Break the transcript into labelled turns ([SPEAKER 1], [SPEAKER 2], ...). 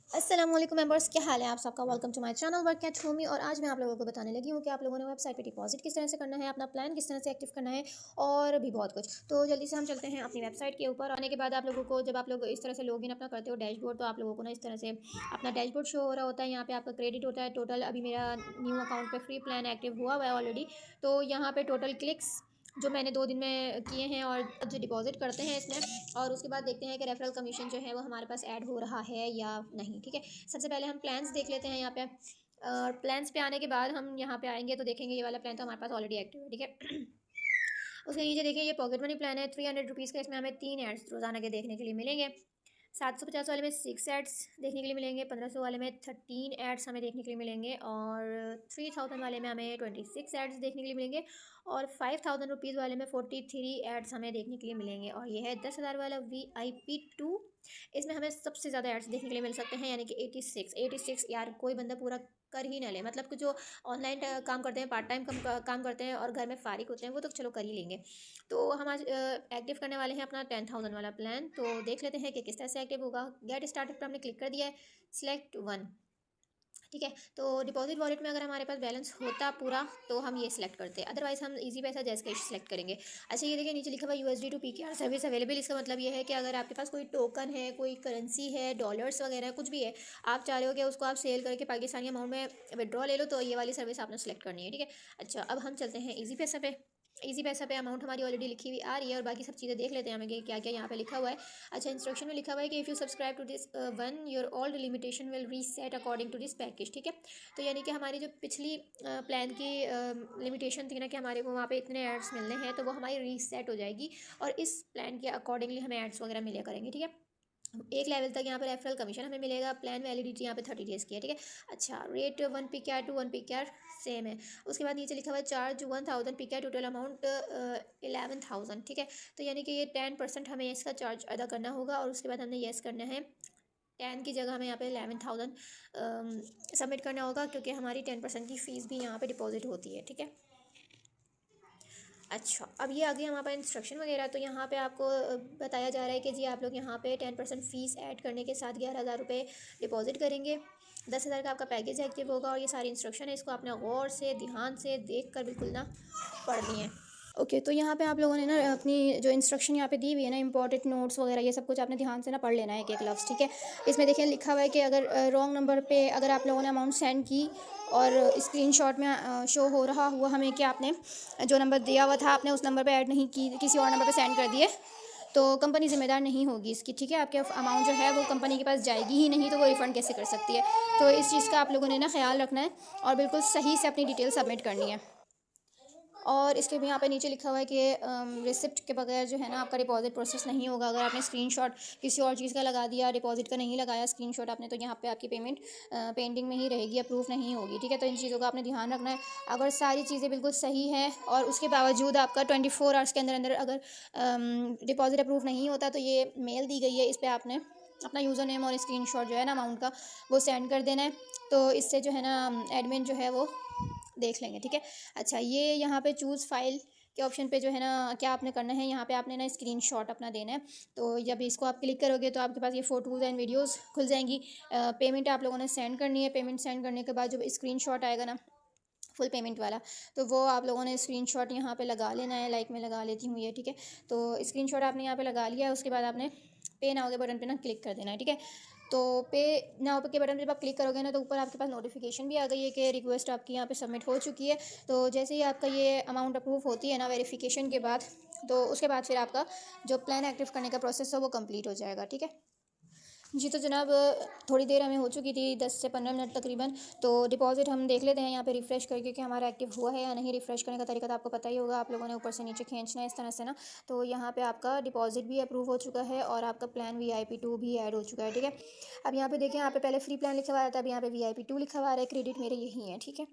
[SPEAKER 1] अस्सलाम वालेकुम मेंबर्स, क्या हाल है आप सबका। Welcome to my channel work at homie. और आज मैं आप लोगों को बताने लगी हूँ कि आप लोगों ने वेबसाइट पे डिपॉजिट किस तरह से करना है, अपना प्लान किस तरह से एक्टिव करना है और भी बहुत कुछ। तो जल्दी से हम चलते हैं अपनी वेबसाइट के ऊपर। आने के बाद आप लोगों को जब आप लोग इस तरह से लॉगिन अपना करते हो डैशबोर्ड, तो आप लोगों को ना इस तरह से अपना डैशबोर्ड शो हो रहा होता है। यहाँ पे आपका क्रेडिट होता है टोटल। अभी मेरा न्यू अकाउंट पे फ्री प्लान एक्टिव हुआ है ऑलरेडी। तो यहाँ पे टोटल क्लिक्स जो मैंने 2 दिन में किए हैं और जो डिपॉजिट करते हैं इसमें, और उसके बाद देखते हैं कि रेफरल कमीशन जो है वो हमारे पास ऐड हो रहा है या नहीं। ठीक है, सबसे पहले हम प्लान्स देख लेते हैं यहाँ पे। और प्लान्स पे आने के बाद हम यहाँ पे आएंगे तो देखेंगे ये वाला प्लान तो हमारे पास ऑलरेडी एक्टिव है। ठीक है, उसके नीचे देखिए ये पॉकेट मनी प्लान है 300 रुपीज़ का। इसमें हमें 3 एड्स रोजाना के देखने के लिए मिलेंगे। 750 वाले में 6 एड्स देखने के लिए मिलेंगे। 1500 वाले में 13 एड्स हमें देखने के लिए मिलेंगे। और 3000 वाले में हमें 26 एड्स देखने के लिए मिलेंगे। और 5000 रुपीज़ वाले में 43 एड्स हमें देखने के लिए मिलेंगे। और ये है 10,000 वाला VIP2। इसमें हमें सबसे ज़्यादा एड्स देखने के लिए मिल सकते हैं, यानी कि 86 यार कोई बंदा पूरा कर ही ना ले। मतलब कि जो ऑनलाइन काम करते हैं, पार्ट टाइम काम करते हैं और घर में फारिग होते हैं, वो तो चलो कर ही लेंगे। तो हम आज एक्टिव करने वाले हैं अपना 10,000 वाला प्लान। तो देख लेते हैं कि किस तरह से एक्टिव होगा। गेट स्टार्टेड पर हमने क्लिक कर दिया है, सिलेक्ट वन। ठीक है, तो डिपॉजिट वॉलेट में अगर हमारे पास बैलेंस होता पूरा तो हम ये सिलेक्ट करते हैं, अदरवाइज हम इजी पैसा जैस कैश सेलेक्ट करेंगे। अच्छा, ये देखिए नीचे लिखा हुआ USD to PKR service available. इसका मतलब ये है कि अगर आपके पास कोई टोकन है, कोई करेंसी है, डॉलर्स वगैरह कुछ भी है, आप चाह रहे हो कि उसको आप सेल करके पाकिस्तानी अमाउंट में विड्रॉ ले लो, तो ये वाली सर्विस आपने सेलेक्ट करनी है। ठीक है, अच्छा अब हम चलते हैं ईजी पैसा पे। ईजी पैसा पे अमाउंट हमारी ऑलरेडी लिखी हुई आ रही है और बाकी सब चीज़ें देख लेते हैं हमें कि क्या क्या यहाँ पे लिखा हुआ है। अच्छा, इंस्ट्रक्शन में लिखा हुआ है कि if you subscribe to this one your old limitation will reset according to this package. ठीक है, तो यानी कि हमारी जो पिछली प्लान की लिमिटेशन थी ना कि हमारे को वहाँ पे इतने एड्स मिलने हैं, तो वो हमारी रीसेट हो जाएगी और इस प्लान के अकॉर्डिंगली हमें एड्स वगैरह मिले करेंगे। ठीक है, एक लेवल तक यहाँ पर रेफरल कमीशन हमें मिलेगा। प्लान वैलिडिटी यहाँ पे 30 डेज़ की है। ठीक है, अच्छा rate 1 PKR to 1 PKR same है। उसके बाद नीचे लिखा हुआ है चार्ज 1000 PKR, टोटल अमाउंट 11,000। ठीक है, तो यानी कि ये 10% हमें इसका चार्ज अदा करना होगा और उसके बाद हमने येस करना है। 10 की जगह हमें यहाँ पे 11,000 सबमिट करना होगा, क्योंकि हमारी 10% की फ़ीस भी यहाँ पे डिपॉजिट होती है। ठीक है, अच्छा अब ये आ गई हमारे पास इंस्ट्रक्शन वगैरह। तो यहाँ पे आपको बताया जा रहा है कि जी आप लोग यहाँ पे 10% फ़ीस ऐड करने के साथ 11,000 रुपये डिपॉजिट करेंगे। 10,000 का आपका पैकेज एक्टिव होगा। और ये सारी इंस्ट्रक्शन है, इसको आपने गौर से ध्यान से देख कर बिल्कुल ना पढ़नी है। ओके, तो यहाँ पे आप लोगों ने ना अपनी जो इंस्ट्रक्शन यहाँ पे दी हुई है ना, इंपॉर्टेंट नोट्स वगैरह ये सब कुछ आपने ध्यान से ना पढ़ लेना है एक एक लफ्ज़। ठीक है, इसमें देखिए लिखा हुआ है कि अगर रॉन्ग नंबर पे अगर आप लोगों ने अमाउंट सेंड की और स्क्रीनशॉट में शो हो रहा हुआ हमें कि आपने जो नंबर दिया हुआ था आपने उस नंबर पे ऐड नहीं की, किसी और नंबर पे सेंड कर दिए, तो कंपनी ज़िम्मेदार नहीं होगी इसकी। ठीक है, आपके अमाउंट जो है वो कंपनी के पास जाएगी ही नहीं, तो वो रिफ़ंड कैसे कर सकती है। तो इस चीज़ का आप लोगों ने ना ख्याल रखना है और बिल्कुल सही से अपनी डिटेल सबमिट करनी है। और इसके भी यहाँ पे नीचे लिखा हुआ है कि रिसिप्ट के बगैर जो है ना आपका डिपॉजिट प्रोसेस नहीं होगा। अगर आपने स्क्रीनशॉट किसी और चीज़ का लगा दिया, डिपॉजिट का नहीं लगाया स्क्रीनशॉट आपने, तो यहाँ पे आपकी पेमेंट पेंडिंग में ही रहेगी, अप्रूव नहीं होगी। ठीक है, तो इन चीज़ों का आपने ध्यान रखना है। अगर सारी चीज़ें बिल्कुल सही हैं और उसके बावजूद आपका 24 आवर्स के अंदर अंदर अगर डिपॉजिट अप्रूव नहीं होता, तो ये मेल दी गई है, इस पर आपने अपना यूज़र नेम और स्क्रीनशॉट जो है ना अमाउंट का वो सेंड कर देना है। तो इससे जो है ना एडमिन जो है वो देख लेंगे। ठीक है, अच्छा ये यहाँ पे चूज़ फाइल के ऑप्शन पे जो है ना क्या आपने करना है, यहाँ पे आपने ना स्क्रीनशॉट अपना देना है। तो जब इसको आप क्लिक करोगे तो आपके पास ये फ़ोटोज़ एंड वीडियोस खुल जाएंगी। पेमेंट आप लोगों ने सेंड करनी है। पेमेंट सेंड करने के बाद जब स्क्रीनशॉट आएगा ना फुल पेमेंट वाला, तो वो आप लोगों ने स्क्रीनशॉट यहाँ पे लगा लेना है। लाइक मैं लगा लेती हूँ ये। ठीक है, तो स्क्रीनशॉट आपने यहाँ पे लगा लिया है। उसके बाद आपने पे नाउ के बटन पे ना क्लिक कर देना है। ठीक है, तो पे नाउ के बटन पे जब आप क्लिक करोगे ना, तो ऊपर आपके पास नोटिफिकेशन भी आ गई है कि रिक्वेस्ट आपकी यहाँ पे सबमिट हो चुकी है। तो जैसे ही आपका ये अमाउंट अप्रूव होती है ना वेरिफिकेशन के बाद, तो उसके बाद फिर आपका जो प्लान एक्टिव करने का प्रोसेस है वो कंप्लीट हो जाएगा। ठीक है जी, तो जनाब थोड़ी देर हमें हो चुकी थी, 10 से 15 मिनट तकरीबन। तो डिपॉजिट हम देख लेते हैं यहाँ पे रिफ़्रेश करके कि हमारा एक्टिव हुआ है या नहीं। रिफ़्रेश करने का तरीका तो आपको पता ही होगा, आप लोगों ने ऊपर से नीचे खींचना है इस तरह से ना। तो यहाँ पे आपका डिपॉजिट भी अप्रूव हो चुका है और आपका प्लान VIP2 भी ऐड हो चुका है। ठीक है, अब यहाँ पे देखें, यहाँ पे पहले फ्री प्लान लिखा हुआ था, अब यहाँ पे VIP2 लिखा हुआ है। क्रेडिट मेरे यही है। ठीक है,